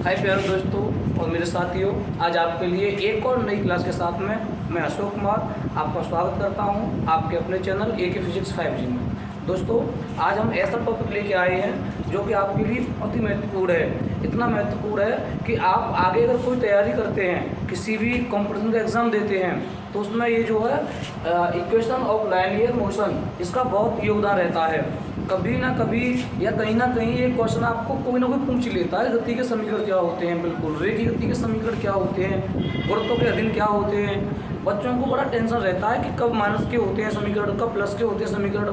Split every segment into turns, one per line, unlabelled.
हाय प्यारे दोस्तों और मेरे साथियों, आज आपके लिए एक और नई क्लास के साथ में मैं अशोक कुमार आपका स्वागत करता हूं आपके अपने चैनल AK फिजिक्स 5G में। दोस्तों, आज हम ऐसा टॉपिक लेके आए हैं जो कि आपके लिए बहुत ही महत्वपूर्ण है। इतना महत्वपूर्ण है कि आप आगे अगर कोई तैयारी करते हैं, किसी भी कॉम्पिटिशन का एग्ज़ाम देते हैं, तो उसमें ये जो है इक्वेशन ऑफ लाइनियर मोशन, इसका बहुत योगदान रहता है। कभी ना कभी या कहीं ना कहीं ये क्वेश्चन आपको कोई ना कोई पूछ लेता है। गति के समीकरण क्या होते हैं, बिल्कुल रेखीय गति के समीकरण क्या होते हैं, गुरुत्व के अधीन क्या होते हैं। बच्चों को बड़ा टेंशन रहता है कि कब माइनस के होते हैं समीकरण, कब प्लस के होते हैं समीकरण,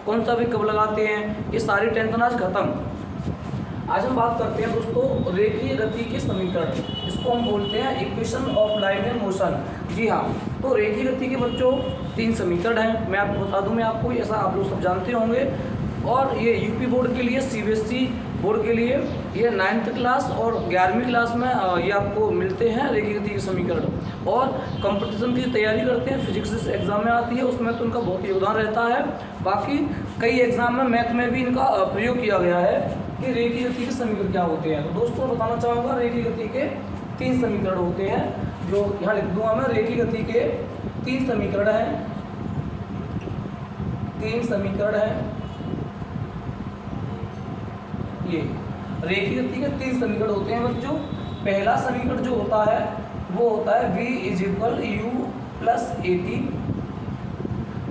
कौन सा भी कब लगाते हैं। ये सारी टेंशन आज खत्म। आज हम बात करते हैं दोस्तों रेखीय गति के समीकरण, इसको हम बोलते हैं इक्वेशन ऑफ लाइनियर मोशन। जी हाँ, तो रेखीय गति के बच्चों 3 समीकरण हैं। मैं आपको बता दूं, मैं आपको ऐसा आप लोग सब जानते होंगे। और ये यूपी बोर्ड के लिए, CBSE बोर्ड के लिए ये 9th क्लास और 11वीं क्लास में ये आपको मिलते हैं रेखीय गति के समीकरण। और कंपटीशन की तैयारी करते हैं, फिजिक्स एग्जाम में आती है, उसमें तो इनका बहुत योगदान रहता है। बाकी कई एग्जाम में मैथ में भी इनका प्रयोग किया गया है कि रेखीय गति के समीकरण क्या होते हैं। तो दोस्तों बताना चाहूँगा, रेखीय गति के 3 समीकरण होते हैं, जो यहाँ लिख दूंगा मैं। रेखीय गति के 3 समीकरण हैं, 3 समीकरण हैं। ये रेखीय गति के 3 समीकरण होते हैं बच्चों। पहला समीकरण जो होता है वो होता है V = U + AT।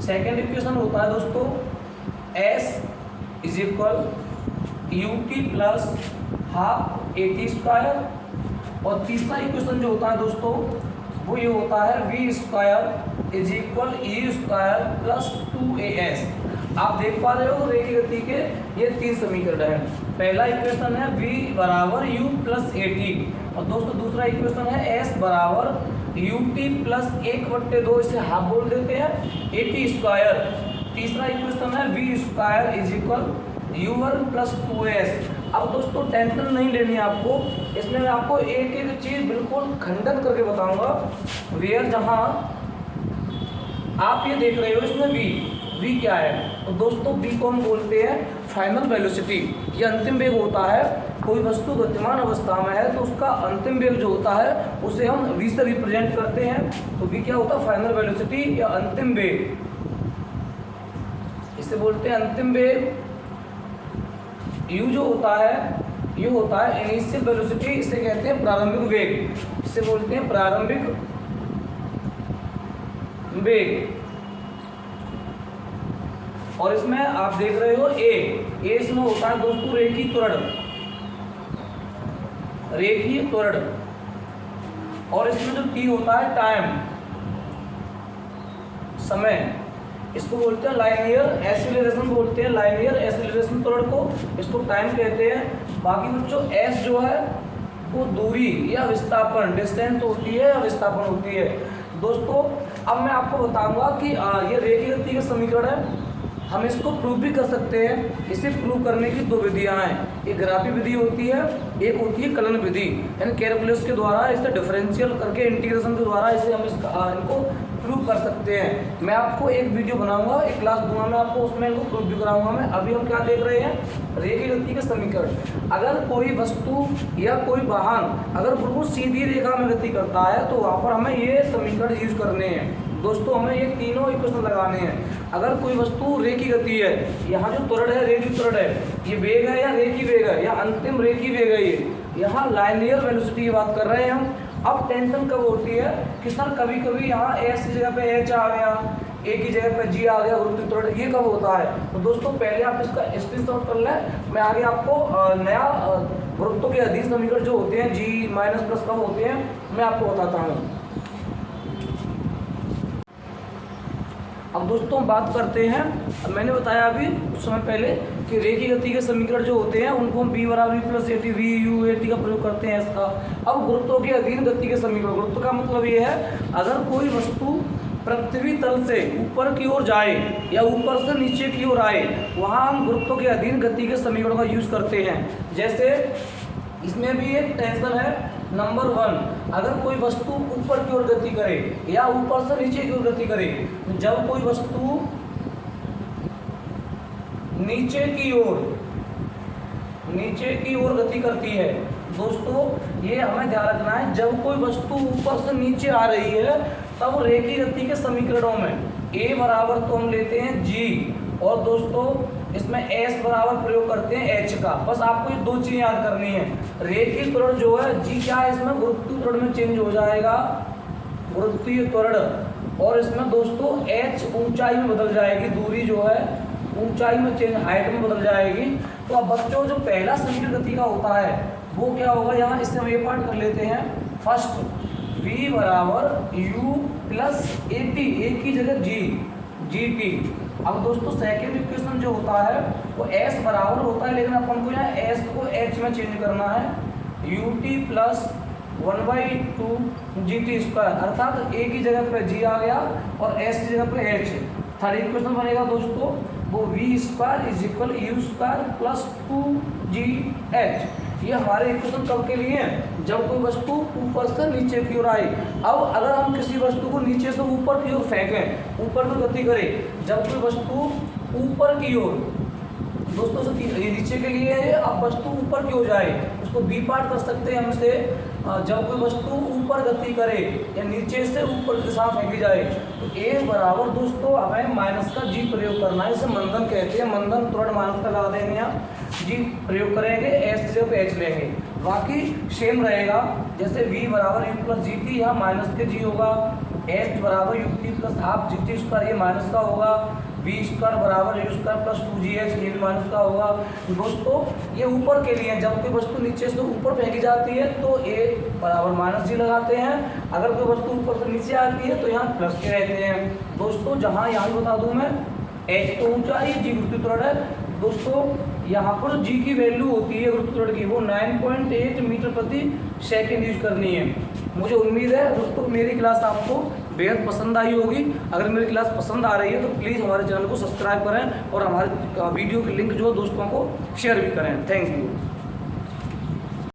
Second equation होता है दोस्तों S = UT + ½ AT²। और तीसरा इक्वेशन जो होता है दोस्तों वो ये होता है V² = EU² + 2AS। आप देख पा रहे हो रेखीय गति के ये 3 समीकरण हैं। पहला इक्वेशन है V = U + AT, और दोस्तों दूसरा इक्वेशन है S = UT + 1/2, इसे हाफ बोल देते हैं, AT²। तीसरा इक्वेशन है V² = U1 + 2S। अब दोस्तों टेंशन नहीं लेनी है आपको, इसमें मैं आपको एक एक चीज़ बिल्कुल खंडन करके बताऊंगा। वेयर जहां आप ये देख रहे हो इसमें V क्या है, तो दोस्तों V को हम बोलते हैं फाइनल वेलोसिटी। ये अंतिम वेग होता है। कोई वस्तु गतिमान अवस्था में है तो उसका अंतिम वेग जो होता है उसे हम V से रिप्रेजेंट करते हैं। तो V क्या होता है, फाइनल वेलोसिटी या अंतिम वेग, इसे बोलते हैं अंतिम वेग। U जो होता है ये होता है इनिशियल वेलोसिटी, इसे कहते हैं प्रारंभिक वेग, इसे बोलते हैं प्रारंभिक वेग। और इसमें आप देख रहे हो A इसमें होता है दोस्तों रेखीय त्वरण, रेखीय त्वरण। और इसमें जो T होता है टाइम, समय, इसको बोलते हैं लाइनियर एक्सीलरेशन, बोलते हैं लाइनियर एक्सीलरेशन त्वरण को, इसको टाइम कहते हैं। बाकी बच्चों S जो है वो दूरी या विस्थापन, डिस्टेंस होती है या विस्थापन होती है। दोस्तों अब मैं आपको बताऊंगा कि ये रेखीय गति के समीकरण है, हम इसको प्रूव भी कर सकते हैं। इसे प्रूव करने की 2 विधियां हैं, एक ग्राफी विधि होती है, एक होती है कलन विधि, यानी कैलकुलस के द्वारा, इसे डिफरेंशियल करके इंटीग्रेशन के द्वारा इसे हम इनको प्रूव कर सकते हैं। मैं आपको एक वीडियो बनाऊंगा, एक क्लास दूंगा मैं आपको, उसमें इनको प्रूव भी कराऊंगा मैं। अभी हम क्या देख रहे हैं, रेखीय गति के समीकरण। अगर कोई वस्तु या कोई वाहन अगर बिल्कुल सीधी रेखा में गति करता है तो वहाँ पर हमें ये समीकरण यूज करने हैं। दोस्तों हमें ये तीनों इक्वेशन लगाने हैं। अगर कोई वस्तु रेखीय गति है, यहाँ जो त्वरण है रेखीय त्वरण है, ये वेग है या रेखीय वेग है या अंतिम रेखीय वेग है, ये यहाँ लाइनियर वेलोसिटी की बात कर रहे हैं हम। अब टेंशन कब होती है कि सर कभी कभी यहाँ S की जगह पे H आ गया, A की जगह पे G आ गया, गुरुत्व त्वरण, ये कब होता है। तो दोस्तों पहले आप इसका स्क्रीनशॉट कर लें, मैं आगे आपको नया गुरुत्व के अधीन समीकरण जो होते हैं G माइनस कब होते हैं मैं आपको बताता हूँ। अब दोस्तों बात करते हैं, मैंने बताया अभी कुछ समय पहले कि रेखीय गति के समीकरण जो होते हैं उनको हम V = + AT, V U AT का प्रयोग करते हैं इसका। अब गुरुत्व के अधीन गति के समीकरण, गुरुत्व का मतलब ये है अगर कोई वस्तु पृथ्वी तल से ऊपर की ओर जाए या ऊपर से नीचे की ओर आए, वहाँ हम गुरुत्व के अधीन गति के समीकरणों का यूज करते हैं। जैसे इसमें भी एक टेंशन है, नंबर 1, अगर कोई वस्तु ऊपर की ओर गति करे या ऊपर से नीचे की ओर गति करे, जब कोई वस्तु नीचे की ओर नीचे की ओर गति करती है। दोस्तों ये हमें ध्यान रखना है, जब कोई वस्तु ऊपर से नीचे आ रही है तब रेखीय गति के समीकरणों में a बराबर तो हम लेते हैं g, और दोस्तों इसमें s बराबर प्रयोग करते हैं h का। बस आपको ये दो चीज़ याद करनी है। रेखीय त्वरण जो है g क्या है, इसमें गुरुत्वीय त्वरण में चेंज हो जाएगा, गुरुत्वीय त्वरण, और इसमें दोस्तों h ऊंचाई में बदल जाएगी, दूरी जो है ऊंचाई में चेंज, हाइट में बदल जाएगी। तो अब बच्चों जो पहला समीकरण गति का होता है वो क्या होगा, यहाँ इससे हम ये पार्ट कर लेते हैं। फर्स्ट v बराबर u प्लस ए टी, ए की जगह जी टी। अब दोस्तों सेकेंड इक्वेशन जो होता है वो s बराबर होता है, लेकिन अपन को यहाँ s को h में चेंज करना है, u t plus 1/2 G T square, अर्थात a की जगह पे g आ गया और s की जगह पे h। थर्ड इक्वेशन बनेगा दोस्तों वो v square is equal u square plus 2gh। ये हमारे इक्वेशन कब के लिए हैं, जब कोई वस्तु ऊपर से नीचे की ओर आए। अब अगर हम किसी वस्तु को नीचे से ऊपर की ओर फेंकें, ऊपर की गति करें, जब कोई वस्तु ऊपर की ओर, दोस्तों नीचे के लिए है, अब वस्तु ऊपर की ओर जाए उसको बी पार्ट कर सकते हैं हमसे। जब कोई वस्तु ऊपर गति करे या नीचे से ऊपर की दिशा फेंकी जाए तो ए बराबर दोस्तों हमें माइनस का जी प्रयोग करना है, इसे मंदन कहते हैं। मंदन त्वरण माइनस का लगा देंगे, यहाँ जी प्रयोग करेंगे, एस की जगह पे एच लेंगे, बाकी सेम रहेगा। जैसे v बराबर यू प्लस जी टी, यहाँ माइनस के जी होगा, एच बराबर U T plus half G T square, ये माइनस का होगा, वी स्क्वायर बराबर यू स्क्वायर प्लस 2gh, ये भी माइनस का होगा। दोस्तों ये ऊपर के लिए, जब कोई वस्तु नीचे से ऊपर फेंकी जाती है तो a बराबर माइनस जी लगाते हैं, अगर कोई वस्तु ऊपर से नीचे आती है तो यहाँ प्लस के रहते हैं। दोस्तों जहाँ यहाँ बता दूँ मैं, h तो ऊंचाई, g गुरुत्वीय त्वरण है। दोस्तों यहाँ पर g की वैल्यू होती है गुरुत्वीय त्वरण की, वो 9.8 मीटर प्रति सेकेंड यूज करनी है। मुझे उम्मीद है दोस्तों मेरी क्लास आपको बेहद पसंद आई होगी। अगर मेरी क्लास पसंद आ रही है तो प्लीज़ हमारे चैनल को सब्सक्राइब करें और हमारे वीडियो की लिंक जो दोस्तों को शेयर भी करें। Thank you.